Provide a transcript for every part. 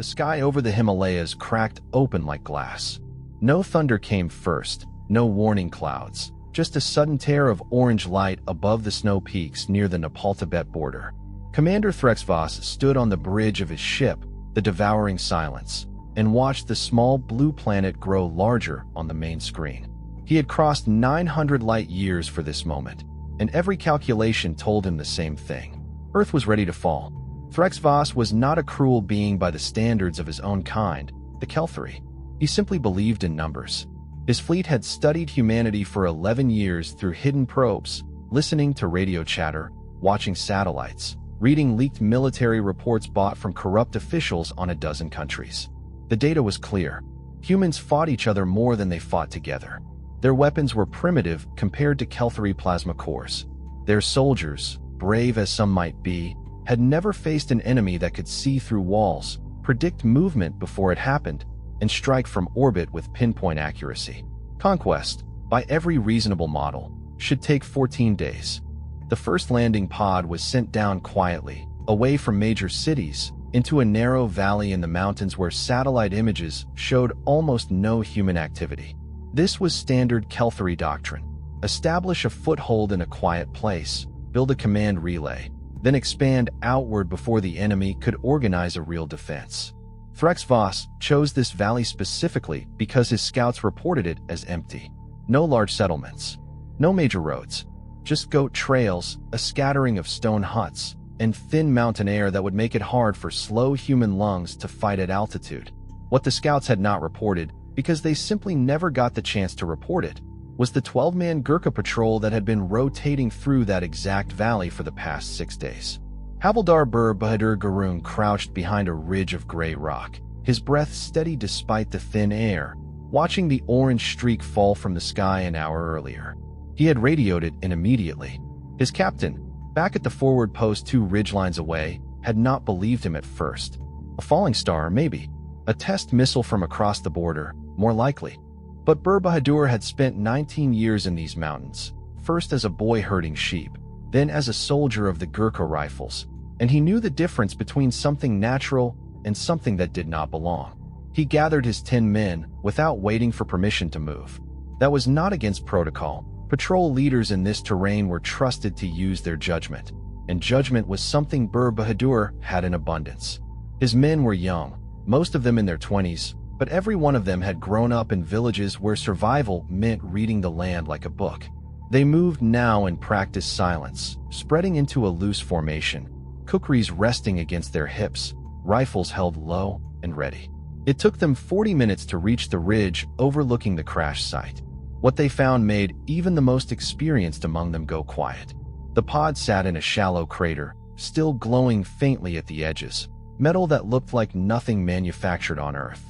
sky over the Himalayas cracked open like glass. No thunder came first, no warning clouds, just a sudden tear of orange light above the snow peaks near the Nepal-Tibet border. Commander Threx-Voss stood on the bridge of his ship, the devouring silence, and watched the small blue planet grow larger on the main screen. He had crossed 900 light years for this moment, and every calculation told him the same thing. Earth was ready to fall. Threx-Voss was not a cruel being by the standards of his own kind, the Kaelthari. He simply believed in numbers. His fleet had studied humanity for 11 years through hidden probes, listening to radio chatter, watching satellites, reading leaked military reports bought from corrupt officials on a dozen countries. The data was clear. Humans fought each other more than they fought together. Their weapons were primitive compared to Kaelthari plasma cores. Their soldiers, brave as some might be, had never faced an enemy that could see through walls, predict movement before it happened, and strike from orbit with pinpoint accuracy. Conquest, by every reasonable model, should take 14 days. The first landing pod was sent down quietly, away from major cities, into a narrow valley in the mountains where satellite images showed almost no human activity. This was standard Kaelthari doctrine. Establish a foothold in a quiet place, build a command relay, then expand outward before the enemy could organize a real defense. Threx-Voss chose this valley specifically because his scouts reported it as empty. No large settlements, no major roads, just goat trails, a scattering of stone huts, and thin mountain air that would make it hard for slow human lungs to fight at altitude. What the scouts had not reported, because they simply never got the chance to report it, was the 12-man Gurkha patrol that had been rotating through that exact valley for the past 6 days. Havildar Bur Bahadur Garoon crouched behind a ridge of gray rock, his breath steady despite the thin air, watching the orange streak fall from the sky an hour earlier. He had radioed it in immediately. His captain, back at the forward post 2 ridgelines away, had not believed him at first. A falling star, maybe. A test missile from across the border, more likely. But Bur Bahadur had spent 19 years in these mountains, first as a boy herding sheep, then as a soldier of the Gurkha rifles, and he knew the difference between something natural and something that did not belong. He gathered his 10 men without waiting for permission to move. That was not against protocol. Patrol leaders in this terrain were trusted to use their judgment, and judgment was something Bur Bahadur had in abundance. His men were young, most of them in their 20s, but every one of them had grown up in villages where survival meant reading the land like a book. They moved now in practiced silence, spreading into a loose formation, kukris resting against their hips, rifles held low and ready. It took them 40 minutes to reach the ridge overlooking the crash site. What they found made even the most experienced among them go quiet. The pod sat in a shallow crater, still glowing faintly at the edges, metal that looked like nothing manufactured on Earth.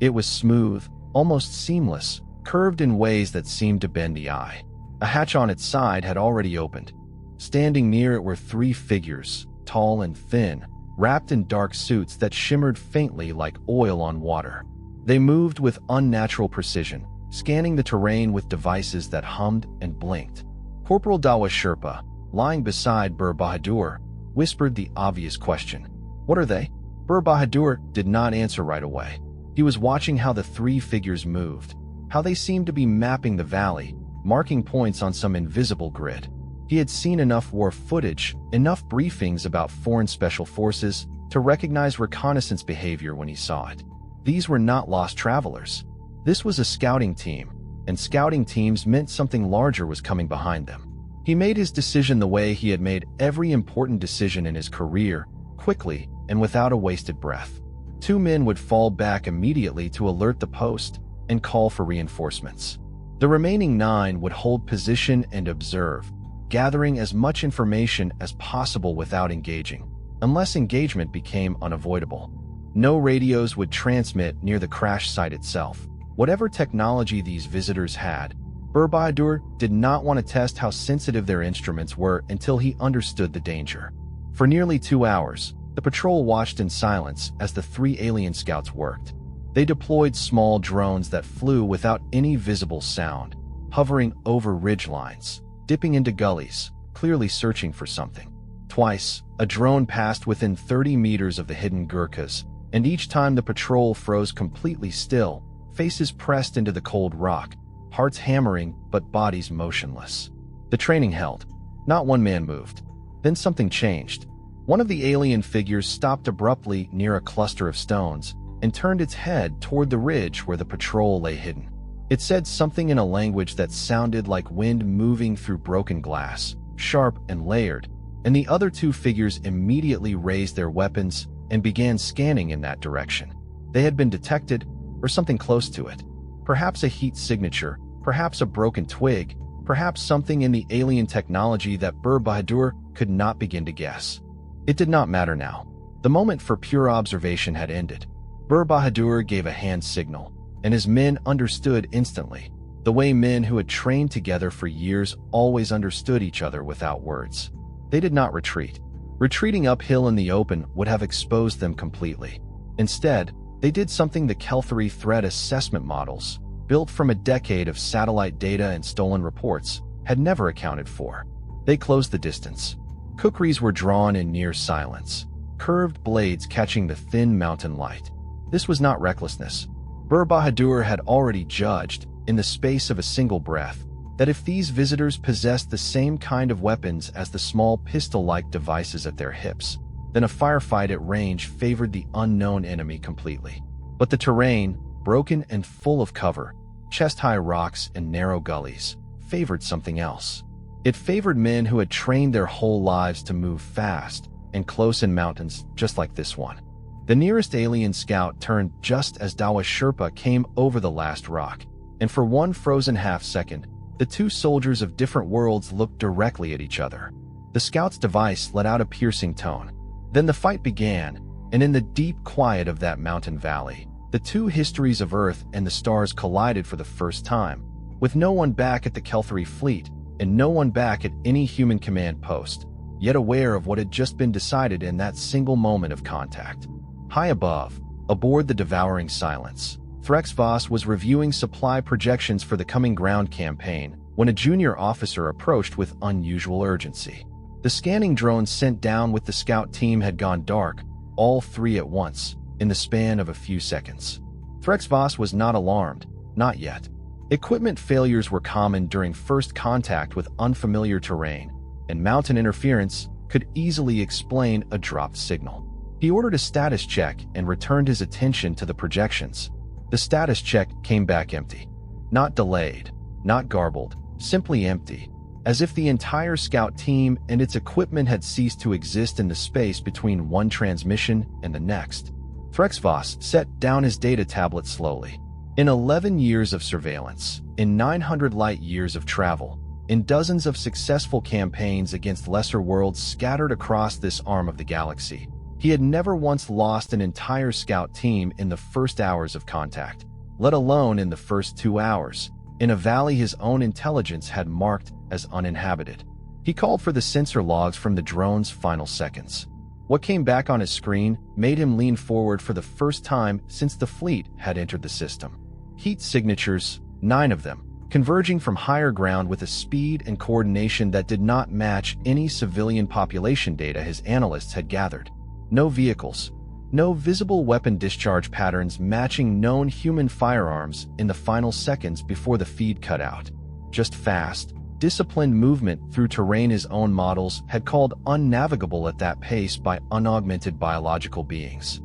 It was smooth, almost seamless, curved in ways that seemed to bend the eye. A hatch on its side had already opened. Standing near it were 3 figures, tall and thin, wrapped in dark suits that shimmered faintly like oil on water. They moved with unnatural precision, scanning the terrain with devices that hummed and blinked. Corporal Dawa Sherpa, lying beside Bur Bahadur, whispered the obvious question. "What are they?" Bur Bahadur did not answer right away. He was watching how the 3 figures moved, how they seemed to be mapping the valley, marking points on some invisible grid. He had seen enough war footage, enough briefings about foreign special forces, to recognize reconnaissance behavior when he saw it. These were not lost travelers. This was a scouting team, and scouting teams meant something larger was coming behind them. He made his decision the way he had made every important decision in his career, quickly and without a wasted breath. 2 men would fall back immediately to alert the post and call for reinforcements. The remaining 9 would hold position and observe, gathering as much information as possible without engaging, unless engagement became unavoidable. No radios would transmit near the crash site itself. Whatever technology these visitors had, Bur Bahadur did not want to test how sensitive their instruments were until he understood the danger. For nearly 2 hours, the patrol watched in silence as the 3 alien scouts worked. They deployed small drones that flew without any visible sound, hovering over ridgelines, dipping into gullies, clearly searching for something. Twice, a drone passed within 30 meters of the hidden Gurkhas, and each time the patrol froze completely still, faces pressed into the cold rock, hearts hammering but bodies motionless. The training held. Not one man moved. Then something changed. One of the alien figures stopped abruptly near a cluster of stones and turned its head toward the ridge where the patrol lay hidden. It said something in a language that sounded like wind moving through broken glass, sharp and layered, and the other two figures immediately raised their weapons and began scanning in that direction. They had been detected, or something close to it. Perhaps a heat signature, perhaps a broken twig, perhaps something in the alien technology that Bahadur could not begin to guess. It did not matter now. The moment for pure observation had ended. Bahadur gave a hand signal, and his men understood instantly, the way men who had trained together for years always understood each other without words. They did not retreat. Retreating uphill in the open would have exposed them completely. Instead, they did something the Kaelthari threat assessment models, built from a decade of satellite data and stolen reports, had never accounted for. They closed the distance. Kukris were drawn in near silence, curved blades catching the thin mountain light. This was not recklessness. Bahadur had already judged, in the space of a single breath, that if these visitors possessed the same kind of weapons as the small pistol-like devices at their hips, then a firefight at range favored the unknown enemy completely. But the terrain, broken and full of cover, chest-high rocks and narrow gullies, favored something else. It favored men who had trained their whole lives to move fast and close in mountains just like this one. The nearest alien scout turned just as Dawa Sherpa came over the last rock, and for one frozen half-second, the two soldiers of different worlds looked directly at each other. The scout's device let out a piercing tone. Then the fight began, and in the deep quiet of that mountain valley, the two histories of Earth and the stars collided for the first time, with no one back at the Kaelthari fleet and no one back at any human command post, yet aware of what had just been decided in that single moment of contact. High above, aboard the devouring silence, Threx-Voss was reviewing supply projections for the coming ground campaign when a junior officer approached with unusual urgency. The scanning drone sent down with the scout team had gone dark, all three at once, in the span of a few seconds. Threx-Voss was not alarmed, not yet. Equipment failures were common during first contact with unfamiliar terrain, and mountain interference could easily explain a dropped signal. He ordered a status check and returned his attention to the projections. The status check came back empty. Not delayed, not garbled, simply empty, as if the entire scout team and its equipment had ceased to exist in the space between one transmission and the next. Threx-Voss set down his data tablet slowly. In 11 years of surveillance, in 900 light-years of travel, in dozens of successful campaigns against lesser worlds scattered across this arm of the galaxy, he had never once lost an entire scout team in the first hours of contact, let alone in the first 2 hours, in a valley his own intelligence had marked as uninhabited. He called for the sensor logs from the drone's final seconds. What came back on his screen made him lean forward for the first time since the fleet had entered the system. Heat signatures, 9 of them, converging from higher ground with a speed and coordination that did not match any civilian population data his analysts had gathered. No vehicles, no visible weapon discharge patterns matching known human firearms in the final seconds before the feed cut out. Just fast, disciplined movement through terrain his own models had called unnavigable at that pace by unaugmented biological beings.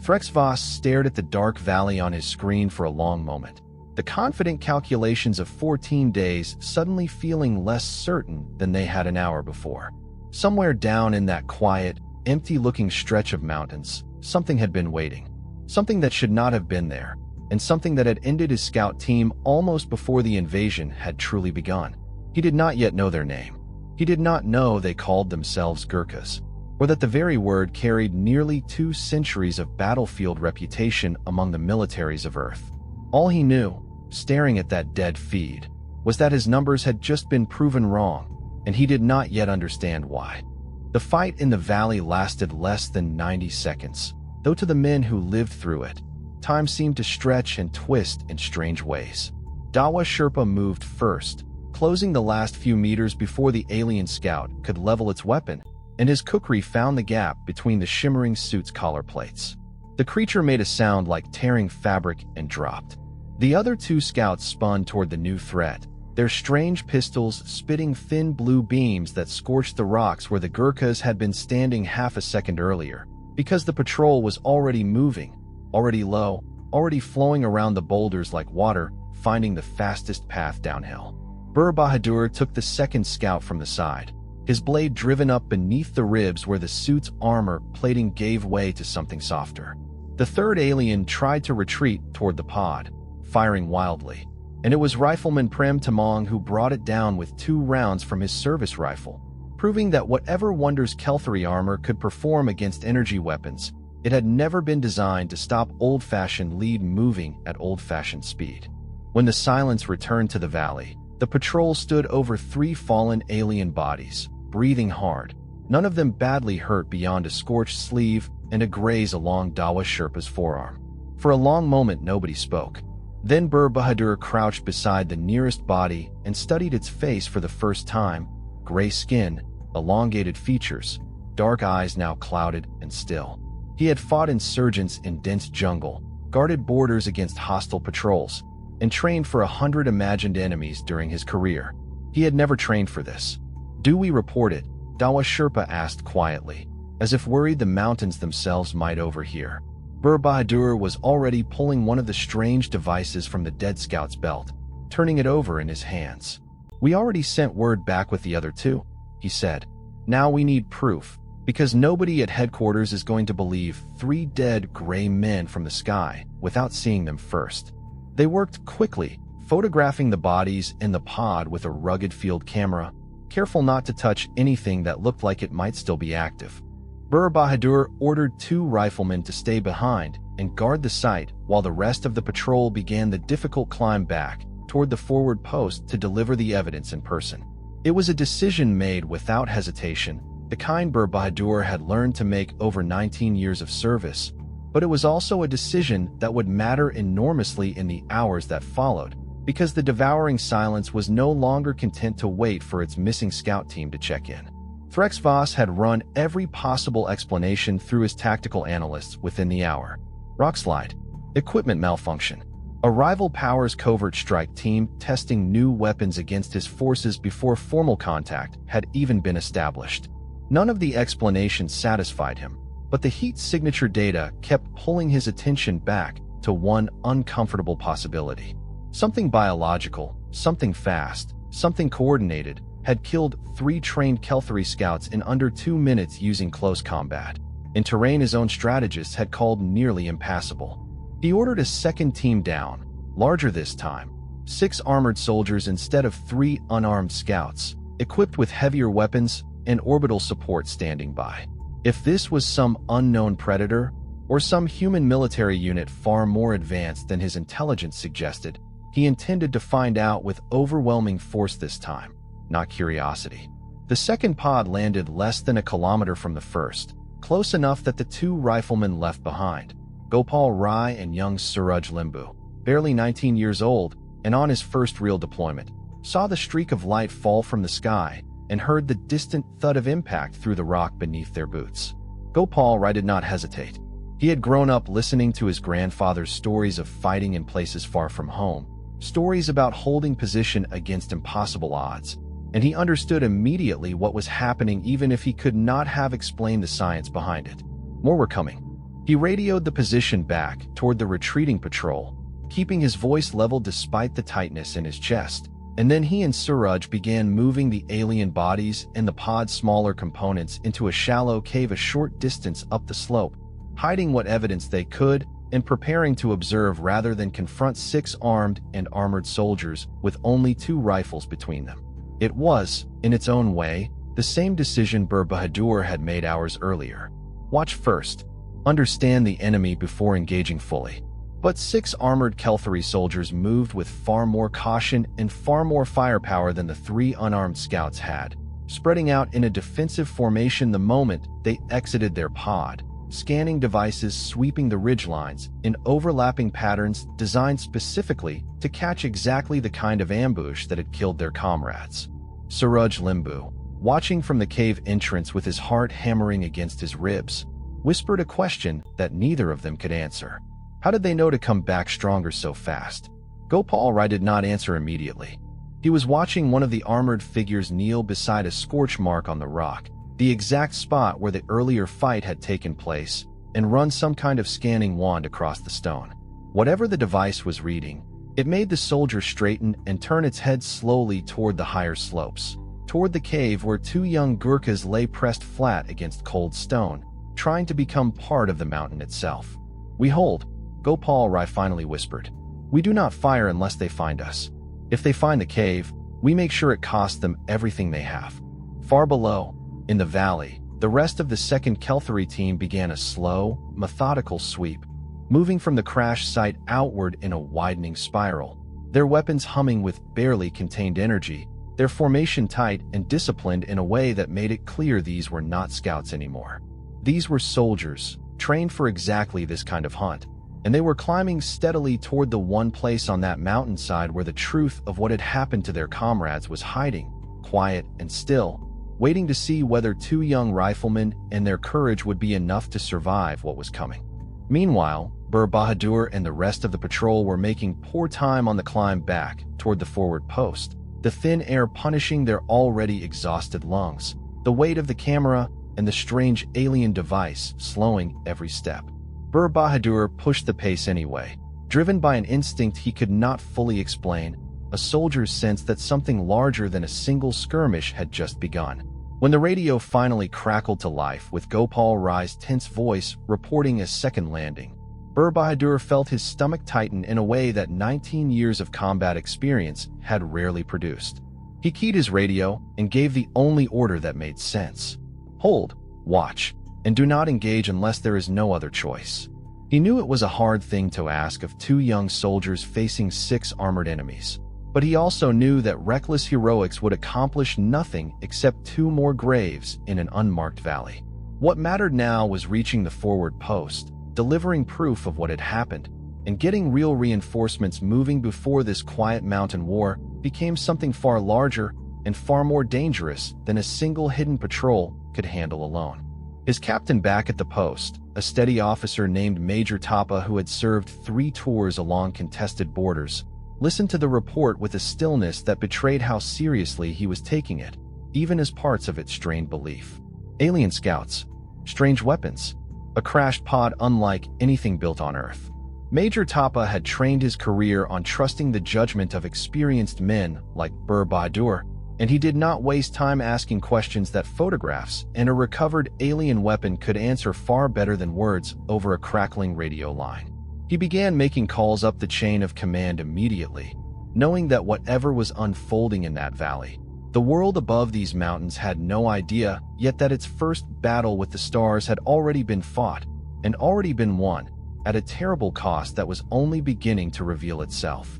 Threx-Voss stared at the dark valley on his screen for a long moment, the confident calculations of 14 days suddenly feeling less certain than they had an hour before. Somewhere down in that quiet, empty-looking stretch of mountains, something had been waiting. Something that should not have been there, and something that had ended his scout team almost before the invasion had truly begun. He did not yet know their name. He did not know they called themselves Gurkhas, or that the very word carried nearly 2 centuries of battlefield reputation among the militaries of Earth. All he knew, staring at that dead feed, was that his numbers had just been proven wrong, and he did not yet understand why. The fight in the valley lasted less than 90 seconds, though to the men who lived through it, time seemed to stretch and twist in strange ways. Dawa Sherpa moved first, closing the last few meters before the alien scout could level its weapon, and his kukri found the gap between the shimmering suit's collar plates. The creature made a sound like tearing fabric and dropped. The other two scouts spun toward the new threat, their strange pistols spitting thin blue beams that scorched the rocks where the Gurkhas had been standing half a second earlier, because the patrol was already moving, already low, already flowing around the boulders like water, finding the fastest path downhill. Bur Bahadur took the second scout from the side, his blade driven up beneath the ribs where the suit's armor plating gave way to something softer. The third alien tried to retreat toward the pod, firing wildly, and it was Rifleman Prem Tamong who brought it down with 2 rounds from his service rifle, proving that whatever wonders Kaelthari armor could perform against energy weapons, it had never been designed to stop old-fashioned lead moving at old-fashioned speed. When the silence returned to the valley, the patrol stood over 3 fallen alien bodies, breathing hard, none of them badly hurt beyond a scorched sleeve and a graze along Dawa Sherpa's forearm. For a long moment nobody spoke. Then Bur Bahadur crouched beside the nearest body and studied its face for the first time. Gray skin, elongated features, dark eyes now clouded and still. He had fought insurgents in dense jungle, guarded borders against hostile patrols, and trained for 100 imagined enemies during his career. He had never trained for this. "Do we report it?" Dawa Sherpa asked quietly, as if worried the mountains themselves might overhear. Bur Bahadur was already pulling one of the strange devices from the dead scout's belt, turning it over in his hands. "We already sent word back with the other 2, he said. "Now we need proof, because nobody at headquarters is going to believe 3 dead gray men from the sky without seeing them first." They worked quickly, photographing the bodies in the pod with a rugged field camera, careful not to touch anything that looked like it might still be active. Bur Bahadur ordered 2 riflemen to stay behind and guard the site while the rest of the patrol began the difficult climb back toward the forward post to deliver the evidence in person. It was a decision made without hesitation, the kind Bur Bahadur had learned to make over 19 years of service, but it was also a decision that would matter enormously in the hours that followed, because the devouring silence was no longer content to wait for its missing scout team to check in. Threx-Voss had run every possible explanation through his tactical analysts within the hour. Rockslide, equipment malfunction, a rival power's covert strike team testing new weapons against his forces before formal contact had even been established. None of the explanations satisfied him, but the heat signature data kept pulling his attention back to one uncomfortable possibility. Something biological, something fast, something coordinated, had killed 3 trained Kaelthari scouts in under 2 minutes using close combat, in terrain his own strategists had called nearly impassable. He ordered a second team down, larger this time, 6 armored soldiers instead of 3 unarmed scouts, equipped with heavier weapons and orbital support standing by. If this was some unknown predator, or some human military unit far more advanced than his intelligence suggested, he intended to find out with overwhelming force this time, not curiosity. The second pod landed less than a kilometer from the first, close enough that the 2 riflemen left behind, Gopal Rai and young Suraj Limbu, barely 19 years old and on his first real deployment, saw the streak of light fall from the sky and heard the distant thud of impact through the rock beneath their boots. Gopal Rai did not hesitate. He had grown up listening to his grandfather's stories of fighting in places far from home, stories about holding position against impossible odds, and he understood immediately what was happening even if he could not have explained the science behind it. More were coming. He radioed the position back toward the retreating patrol, keeping his voice level despite the tightness in his chest, and then he and Suraj began moving the alien bodies and the pod's smaller components into a shallow cave a short distance up the slope, hiding what evidence they could and preparing to observe rather than confront 6 armed and armored soldiers with only 2 rifles between them. It was, in its own way, the same decision Bur Bahadur had made hours earlier. Watch first. Understand the enemy before engaging fully. But 6 armored Kaelthari soldiers moved with far more caution and far more firepower than the 3 unarmed scouts had, spreading out in a defensive formation the moment they exited their pod, scanning devices sweeping the ridgelines in overlapping patterns designed specifically to catch exactly the kind of ambush that had killed their comrades. Suraj Limbu, watching from the cave entrance with his heart hammering against his ribs, whispered a question that neither of them could answer. How did they know to come back stronger so fast? Gopal Rai did not answer immediately. He was watching one of the armored figures kneel beside a scorch mark on the rock, the exact spot where the earlier fight had taken place, and run some kind of scanning wand across the stone. Whatever the device was reading, it made the soldier straighten and turn its head slowly toward the higher slopes, toward the cave where two young Gurkhas lay pressed flat against cold stone, trying to become part of the mountain itself. "We hold," Gopal Rai finally whispered. "We do not fire unless they find us. If they find the cave, we make sure it costs them everything they have." Far below, in the valley, the rest of the second Kaelthari team began a slow, methodical sweep, moving from the crash site outward in a widening spiral, their weapons humming with barely contained energy, their formation tight and disciplined in a way that made it clear these were not scouts anymore. These were soldiers, trained for exactly this kind of hunt, and they were climbing steadily toward the one place on that mountainside where the truth of what had happened to their comrades was hiding, quiet and still, waiting to see whether two young riflemen and their courage would be enough to survive what was coming. Meanwhile, Bir Bahadur and the rest of the patrol were making poor time on the climb back toward the forward post, the thin air punishing their already exhausted lungs, the weight of the camera and the strange alien device slowing every step. Bir Bahadur pushed the pace anyway, driven by an instinct he could not fully explain, a soldier's sense that something larger than a single skirmish had just begun. When the radio finally crackled to life with Gopal Rai's tense voice reporting a second landing, Bir Bahadur felt his stomach tighten in a way that 19 years of combat experience had rarely produced. He keyed his radio and gave the only order that made sense. "Hold, watch, and do not engage unless there is no other choice." He knew it was a hard thing to ask of two young soldiers facing 6 armored enemies, but he also knew that reckless heroics would accomplish nothing except 2 more graves in an unmarked valley. What mattered now was reaching the forward post, delivering proof of what had happened, and getting real reinforcements moving before this quiet mountain war became something far larger and far more dangerous than a single hidden patrol could handle alone. His captain back at the post, a steady officer named Major Tapa who had served 3 tours along contested borders, listened to the report with a stillness that betrayed how seriously he was taking it, even as parts of it strained belief. Alien scouts, strange weapons, a crashed pod unlike anything built on Earth. Major Tapa had trained his career on trusting the judgment of experienced men like Bir Bahadur, and he did not waste time asking questions that photographs and a recovered alien weapon could answer far better than words over a crackling radio line. He began making calls up the chain of command immediately, knowing that whatever was unfolding in that valley, the world above these mountains had no idea, yet that its first battle with the stars had already been fought and already been won, at a terrible cost that was only beginning to reveal itself.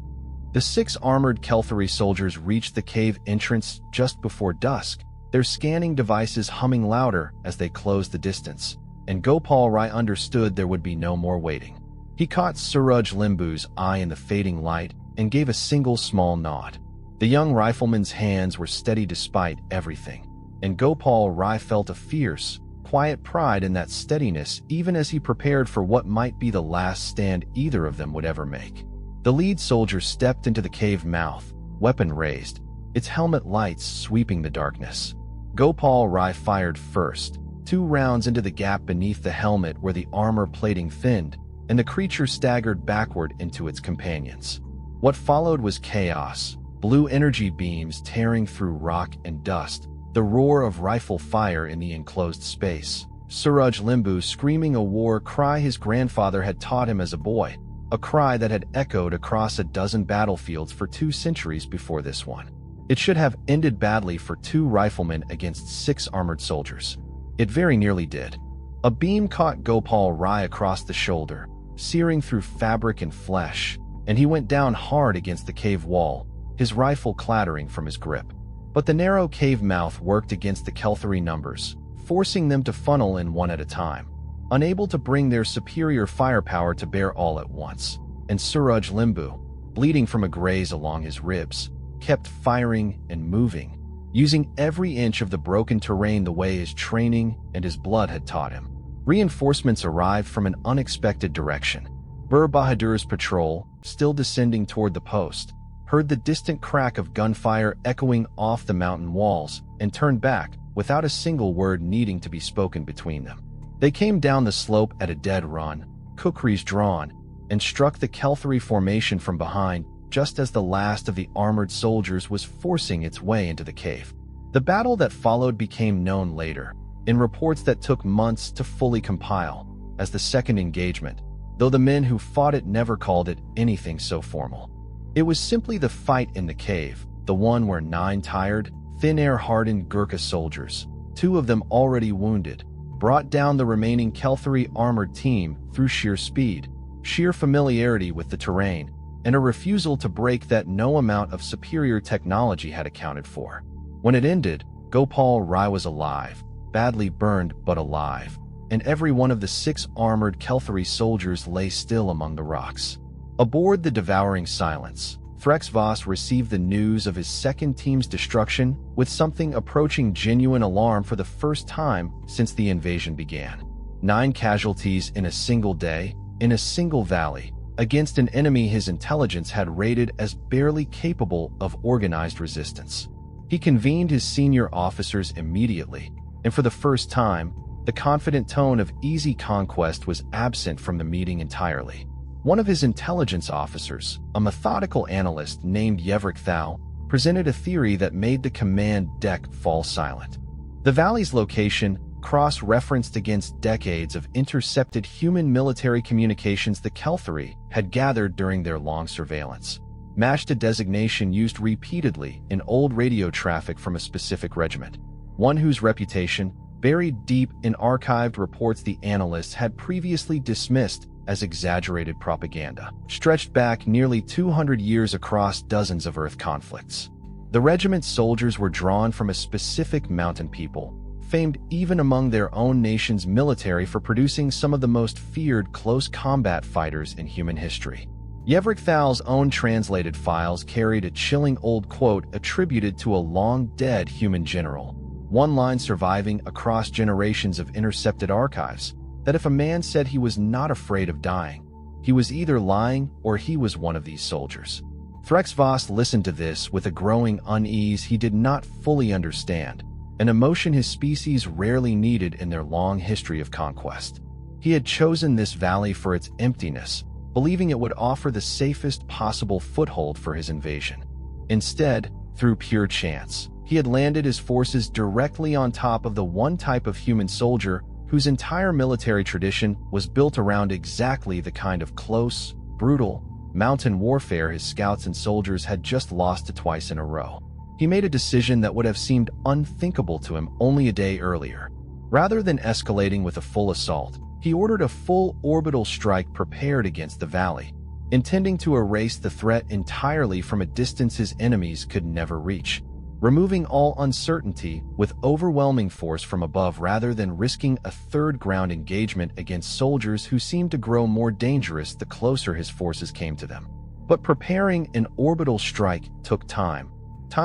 The 6 armored Kaelthari soldiers reached the cave entrance just before dusk, their scanning devices humming louder as they closed the distance, and Gopal Rai understood there would be no more waiting. He caught Suraj Limbu's eye in the fading light and gave a single small nod. The young rifleman's hands were steady despite everything, and Gopal Rai felt a fierce, quiet pride in that steadiness even as he prepared for what might be the last stand either of them would ever make. The lead soldier stepped into the cave mouth, weapon raised, its helmet lights sweeping the darkness. Gopal Rai fired first, 2 rounds into the gap beneath the helmet where the armor plating thinned, and the creature staggered backward into its companions. What followed was chaos, blue energy beams tearing through rock and dust, the roar of rifle fire in the enclosed space, Suraj Limbu screaming a war cry his grandfather had taught him as a boy, a cry that had echoed across a dozen battlefields for 2 centuries before this one. It should have ended badly for 2 riflemen against 6 armored soldiers. It very nearly did. A beam caught Gopal Rai across the shoulder, searing through fabric and flesh, and he went down hard against the cave wall, his rifle clattering from his grip. But the narrow cave mouth worked against the Kaelthari numbers, forcing them to funnel in one at a time, unable to bring their superior firepower to bear all at once. And Suraj Limbu, bleeding from a graze along his ribs, kept firing and moving, using every inch of the broken terrain the way his training and his blood had taught him. Reinforcements arrived from an unexpected direction. Bir Bahadur's patrol, still descending toward the post, heard the distant crack of gunfire echoing off the mountain walls and turned back, without a single word needing to be spoken between them. They came down the slope at a dead run, kukris drawn, and struck the Kaelthari formation from behind just as the last of the armored soldiers was forcing its way into the cave. The battle that followed became known later, in reports that took months to fully compile, as the second engagement, though the men who fought it never called it anything so formal. It was simply the fight in the cave, the one where 9 tired, thin-air-hardened Gurkha soldiers, 2 of them already wounded, brought down the remaining Kaelthari armored team through sheer speed, sheer familiarity with the terrain, and a refusal to break that no amount of superior technology had accounted for. When it ended, Gopal Rai was alive, badly burned but alive, and every one of the 6 armored Kaelthari soldiers lay still among the rocks. Aboard the devouring silence, Threx-Voss received the news of his second team's destruction with something approaching genuine alarm for the first time since the invasion began. 9 casualties in a single day, in a single valley, against an enemy his intelligence had rated as barely capable of organized resistance. He convened his senior officers immediately, and for the first time, the confident tone of easy conquest was absent from the meeting entirely. One of his intelligence officers, a methodical analyst named Thau, presented a theory that made the command deck fall silent. The valley's location, cross-referenced against decades of intercepted human military communications the Kaelthari had gathered during their long surveillance, matched a designation used repeatedly in old radio traffic from a specific regiment, one whose reputation, buried deep in archived reports the analysts had previously dismissed as exaggerated propaganda, stretched back nearly 200 years across dozens of Earth conflicts. The regiment's soldiers were drawn from a specific mountain people, famed even among their own nation's military for producing some of the most feared close combat fighters in human history. Thau's own translated files carried a chilling old quote attributed to a long-dead human general, one line surviving across generations of intercepted archives, that if a man said he was not afraid of dying, he was either lying or he was one of these soldiers. Threx-Voss listened to this with a growing unease he did not fully understand, an emotion his species rarely needed in their long history of conquest. He had chosen this valley for its emptiness, believing it would offer the safest possible foothold for his invasion. Instead, through pure chance, he had landed his forces directly on top of the one type of human soldier whose entire military tradition was built around exactly the kind of close, brutal, mountain warfare his scouts and soldiers had just lost to twice in a row. He made a decision that would have seemed unthinkable to him only a day earlier. Rather than escalating with a full assault, he ordered a full orbital strike prepared against the valley, intending to erase the threat entirely from a distance his enemies could never reach, removing all uncertainty with overwhelming force from above rather than risking a third ground engagement against soldiers who seemed to grow more dangerous the closer his forces came to them. But preparing an orbital strike took time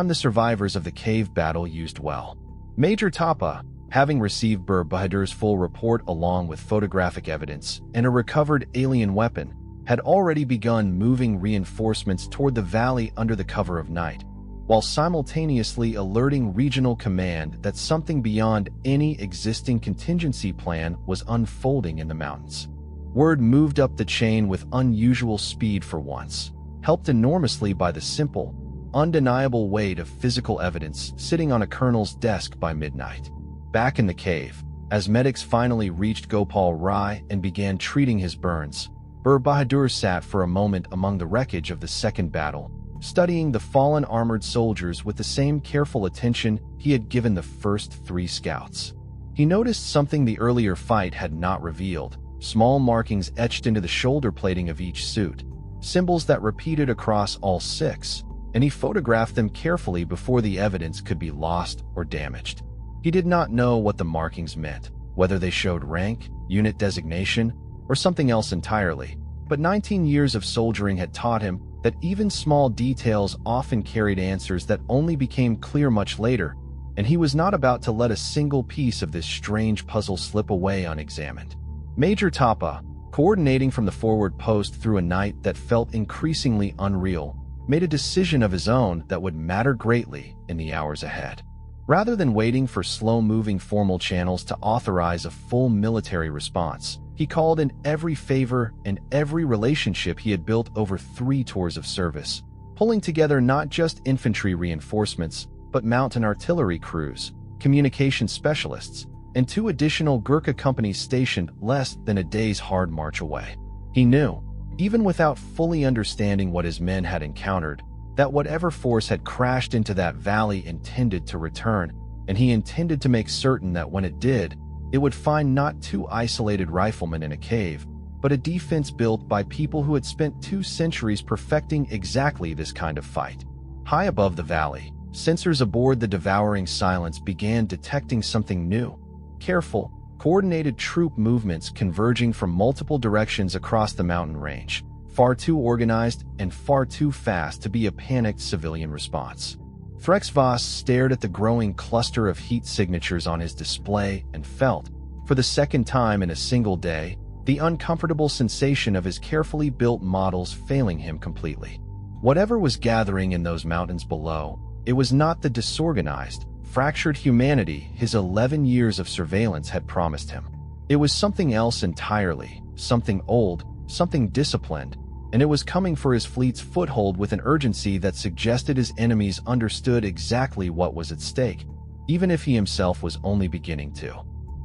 the survivors of the cave battle used well. Major Thapa, having received Bir Bahadur's full report along with photographic evidence and a recovered alien weapon, had already begun moving reinforcements toward the valley under the cover of night, while simultaneously alerting regional command that something beyond any existing contingency plan was unfolding in the mountains. Word moved up the chain with unusual speed for once, helped enormously by the simple, undeniable weight of physical evidence sitting on a colonel's desk by midnight. Back in the cave, as medics finally reached Gopal Rai and began treating his burns, Bir Bahadur sat for a moment among the wreckage of the second battle, studying the fallen armored soldiers with the same careful attention he had given the first 3 scouts. He noticed something the earlier fight had not revealed, small markings etched into the shoulder plating of each suit, symbols that repeated across all 6, and he photographed them carefully before the evidence could be lost or damaged. He did not know what the markings meant, whether they showed rank, unit designation, or something else entirely, but 19 years of soldiering had taught him that even small details often carried answers that only became clear much later, and he was not about to let a single piece of this strange puzzle slip away unexamined. Major Tapa, coordinating from the forward post through a night that felt increasingly unreal, made a decision of his own that would matter greatly in the hours ahead. Rather than waiting for slow-moving formal channels to authorize a full military response, he called in every favor and every relationship he had built over 3 tours of service, pulling together not just infantry reinforcements, but mountain artillery crews, communication specialists, and 2 additional Gurkha companies stationed less than a day's hard march away. He knew, even without fully understanding what his men had encountered, that whatever force had crashed into that valley intended to return, and he intended to make certain that when it did, it would find not 2 isolated riflemen in a cave, but a defense built by people who had spent 2 centuries perfecting exactly this kind of fight. High above the valley, sensors aboard the Devouring Silence began detecting something new. Careful, coordinated troop movements converging from multiple directions across the mountain range, far too organized and far too fast to be a panicked civilian response. Threx-Voss stared at the growing cluster of heat signatures on his display and felt, for the second time in a single day, the uncomfortable sensation of his carefully built models failing him completely. Whatever was gathering in those mountains below, it was not the disorganized, fractured humanity his 11 years of surveillance had promised him. It was something else entirely, something old, something disciplined, and it was coming for his fleet's foothold with an urgency that suggested his enemies understood exactly what was at stake, even if he himself was only beginning to.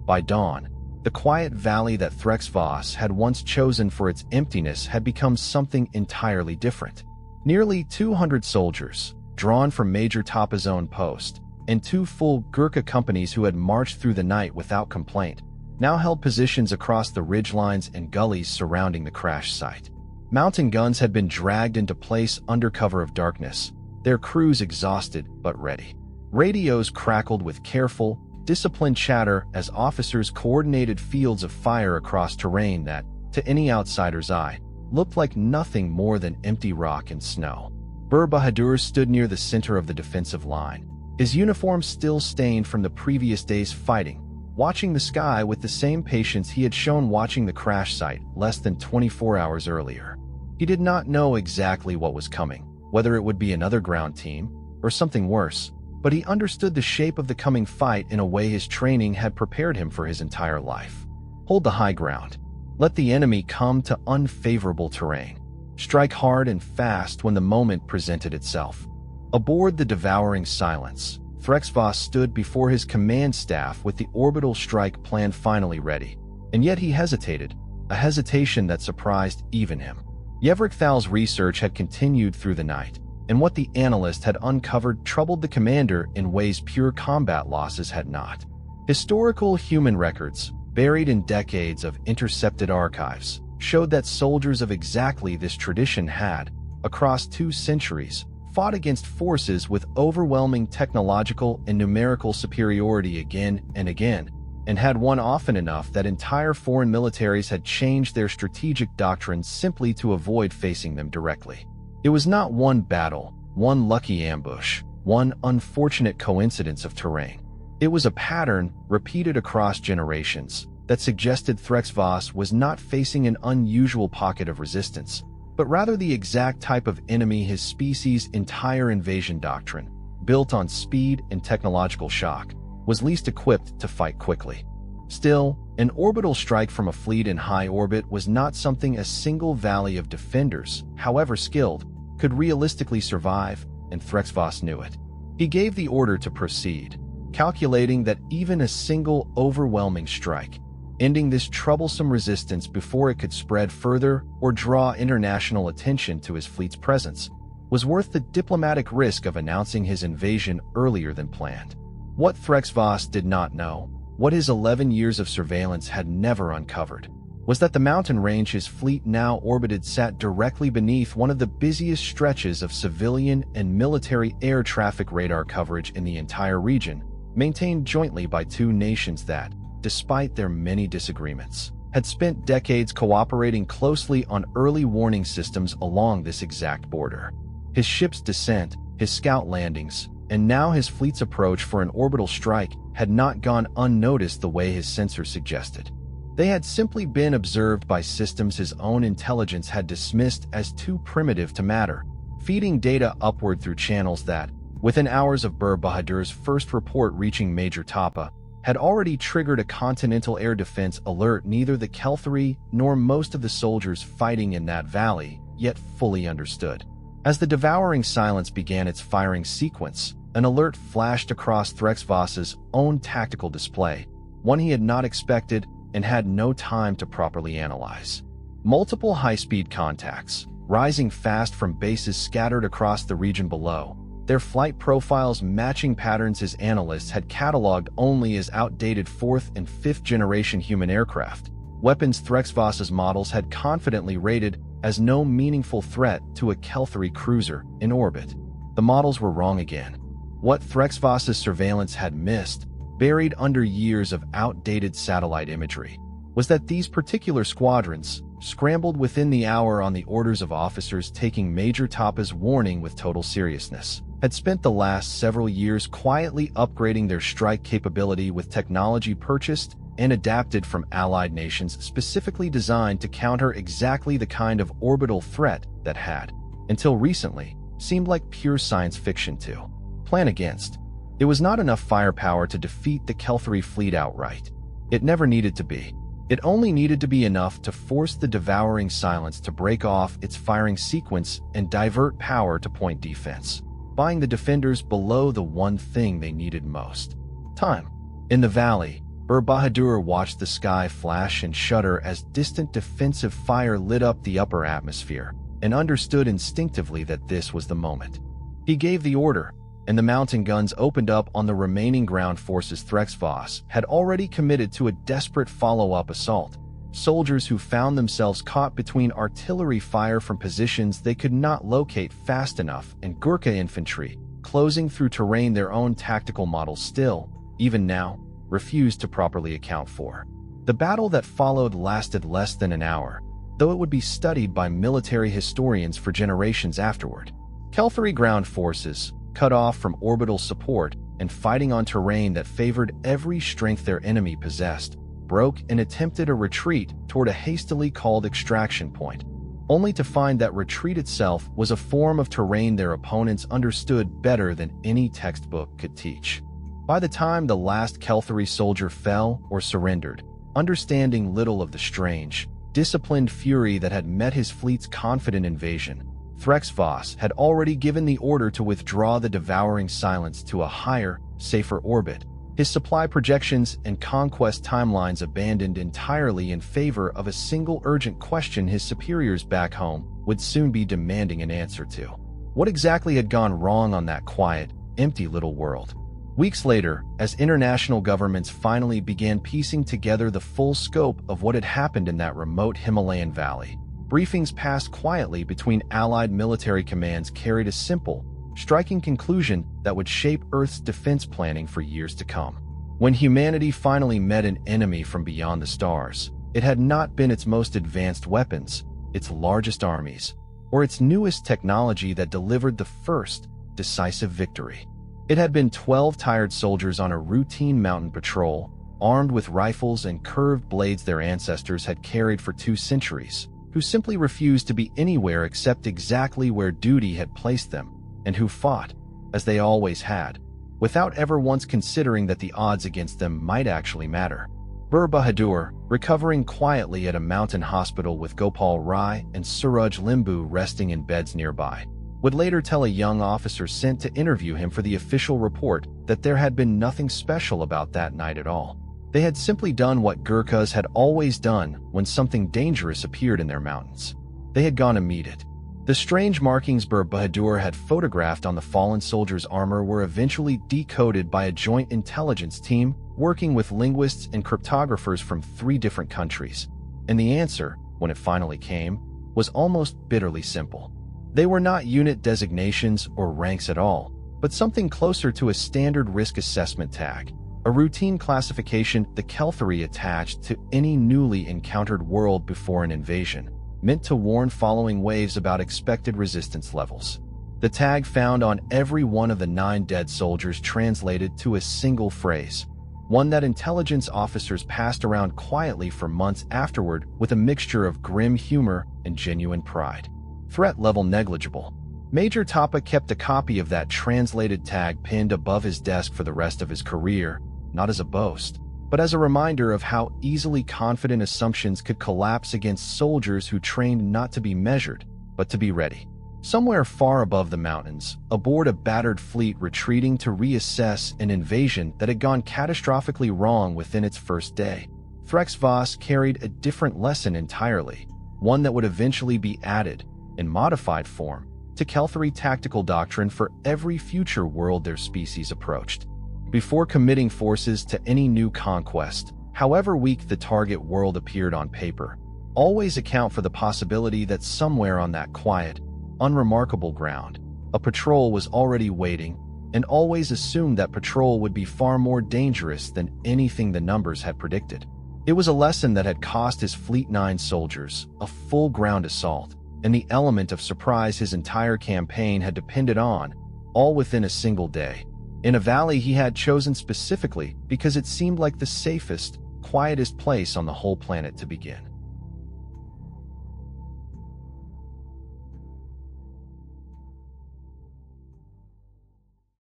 By dawn, the quiet valley that Threx-Voss had once chosen for its emptiness had become something entirely different. Nearly 200 soldiers, drawn from Major Tapa's own post, and 2 full Gurkha companies who had marched through the night without complaint, now held positions across the ridgelines and gullies surrounding the crash site. Mountain guns had been dragged into place under cover of darkness, their crews exhausted but ready. Radios crackled with careful, disciplined chatter as officers coordinated fields of fire across terrain that, to any outsider's eye, looked like nothing more than empty rock and snow. Bir Bahadur stood near the center of the defensive line, his uniform still stained from the previous day's fighting, watching the sky with the same patience he had shown watching the crash site less than 24 hours earlier. He did not know exactly what was coming, whether it would be another ground team or something worse, but he understood the shape of the coming fight in a way his training had prepared him for his entire life. Hold the high ground. Let the enemy come to unfavorable terrain. Strike hard and fast when the moment presented itself. Aboard the Devouring Silence, Threx-Voss stood before his command staff with the orbital strike plan finally ready, and yet he hesitated, a hesitation that surprised even him. Yevrik-Thal's research had continued through the night, and what the analyst had uncovered troubled the commander in ways pure combat losses had not. Historical human records, buried in decades of intercepted archives, showed that soldiers of exactly this tradition had, across 2 centuries, fought against forces with overwhelming technological and numerical superiority again and again, and had won often enough that entire foreign militaries had changed their strategic doctrines simply to avoid facing them directly. It was not one battle, one lucky ambush, one unfortunate coincidence of terrain. It was a pattern, repeated across generations, that suggested Threx-Voss was not facing an unusual pocket of resistance, but rather the exact type of enemy his species' entire invasion doctrine, built on speed and technological shock, was least equipped to fight quickly. Still, an orbital strike from a fleet in high orbit was not something a single valley of defenders, however skilled, could realistically survive, and Threx-Voss knew it. He gave the order to proceed, calculating that even a single overwhelming strike, ending this troublesome resistance before it could spread further or draw international attention to his fleet's presence, was worth the diplomatic risk of announcing his invasion earlier than planned. What Threx-Voss did not know, what his 11 years of surveillance had never uncovered, was that the mountain range his fleet now orbited sat directly beneath one of the busiest stretches of civilian and military air traffic radar coverage in the entire region, maintained jointly by 2 nations that, despite their many disagreements, had spent decades cooperating closely on early warning systems along this exact border. His ship's descent, his scout landings, and now his fleet's approach for an orbital strike had not gone unnoticed the way his sensors suggested. They had simply been observed by systems his own intelligence had dismissed as too primitive to matter, feeding data upward through channels that, within hours of Bir Bahadur's first report reaching Major Tapa, had already triggered a continental air defense alert neither the Kaelthari nor most of the soldiers fighting in that valley yet fully understood. As the devouring silence began its firing sequence, an alert flashed across Threx-Voss's own tactical display, one he had not expected and had no time to properly analyze. Multiple high-speed contacts, rising fast from bases scattered across the region below, their flight profiles matching patterns his analysts had cataloged only as outdated 4th and 5th generation human aircraft, weapons Threx-Voss's models had confidently rated as no meaningful threat to a Kaelthari cruiser in orbit. The models were wrong again. What Threx-Voss's surveillance had missed, buried under years of outdated satellite imagery, was that these particular squadrons, scrambled within the hour on the orders of officers taking Major Tapa's warning with total seriousness, had spent the last several years quietly upgrading their strike capability with technology purchased and adapted from allied nations specifically designed to counter exactly the kind of orbital threat that had, until recently, seemed like pure science fiction to plan against. It was not enough firepower to defeat the Kaelthari fleet outright. It never needed to be. It only needed to be enough to force the devouring silence to break off its firing sequence and divert power to point defense, buying the defenders below the one thing they needed most: time. In the valley, Bir Bahadur watched the sky flash and shudder as distant defensive fire lit up the upper atmosphere, and understood instinctively that this was the moment. He gave the order, and the mountain guns opened up on the remaining ground forces. Threx-Voss had already committed to a desperate follow-up assault. Soldiers who found themselves caught between artillery fire from positions they could not locate fast enough and Gurkha infantry, closing through terrain their own tactical models still, even now, refused to properly account for. The battle that followed lasted less than an hour, though it would be studied by military historians for generations afterward. Kaelthari ground forces, cut off from orbital support and fighting on terrain that favored every strength their enemy possessed, broke and attempted a retreat toward a hastily called extraction point, only to find that retreat itself was a form of terrain their opponents understood better than any textbook could teach. By the time the last Kaelthari soldier fell or surrendered, understanding little of the strange, disciplined fury that had met his fleet's confident invasion, Threx-Voss had already given the order to withdraw the devouring silence to a higher, safer orbit, his supply projections and conquest timelines abandoned entirely in favor of a single urgent question his superiors back home would soon be demanding an answer to. What exactly had gone wrong on that quiet, empty little world? Weeks later, as international governments finally began piecing together the full scope of what had happened in that remote Himalayan valley, briefings passed quietly between Allied military commands carried a simple, striking conclusion that would shape Earth's defense planning for years to come. When humanity finally met an enemy from beyond the stars, it had not been its most advanced weapons, its largest armies, or its newest technology that delivered the first, decisive victory. It had been 12 tired soldiers on a routine mountain patrol, armed with rifles and curved blades their ancestors had carried for 2 centuries, who simply refused to be anywhere except exactly where duty had placed them, and who fought, as they always had, without ever once considering that the odds against them might actually matter. Bir Bahadur, recovering quietly at a mountain hospital with Gopal Rai and Suraj Limbu resting in beds nearby, would later tell a young officer sent to interview him for the official report that there had been nothing special about that night at all. They had simply done what Gurkhas had always done when something dangerous appeared in their mountains. They had gone to meet it. The strange markings Bir Bahadur had photographed on the fallen soldier's armor were eventually decoded by a joint intelligence team working with linguists and cryptographers from 3 different countries. And the answer, when it finally came, was almost bitterly simple. They were not unit designations or ranks at all, but something closer to a standard risk assessment tag, a routine classification the Kaelthari attached to any newly encountered world before an invasion, meant to warn following waves about expected resistance levels. The tag found on every one of the 9 dead soldiers translated to a single phrase, one that intelligence officers passed around quietly for months afterward with a mixture of grim humor and genuine pride. Threat level negligible. Major Tapa kept a copy of that translated tag pinned above his desk for the rest of his career, not as a boast, but as a reminder of how easily confident assumptions could collapse against soldiers who trained not to be measured, but to be ready. Somewhere far above the mountains, aboard a battered fleet retreating to reassess an invasion that had gone catastrophically wrong within its first day, Threx-Voss carried a different lesson entirely, one that would eventually be added, in modified form, to Kaelthari tactical doctrine for every future world their species approached. Before committing forces to any new conquest, however weak the target world appeared on paper, always account for the possibility that somewhere on that quiet, unremarkable ground, a patrol was already waiting, and always assumed that patrol would be far more dangerous than anything the numbers had predicted. It was a lesson that had cost his Fleet 9 soldiers a full ground assault, and the element of surprise his entire campaign had depended on, all within a single day, in a valley he had chosen specifically because it seemed like the safest, quietest place on the whole planet to begin.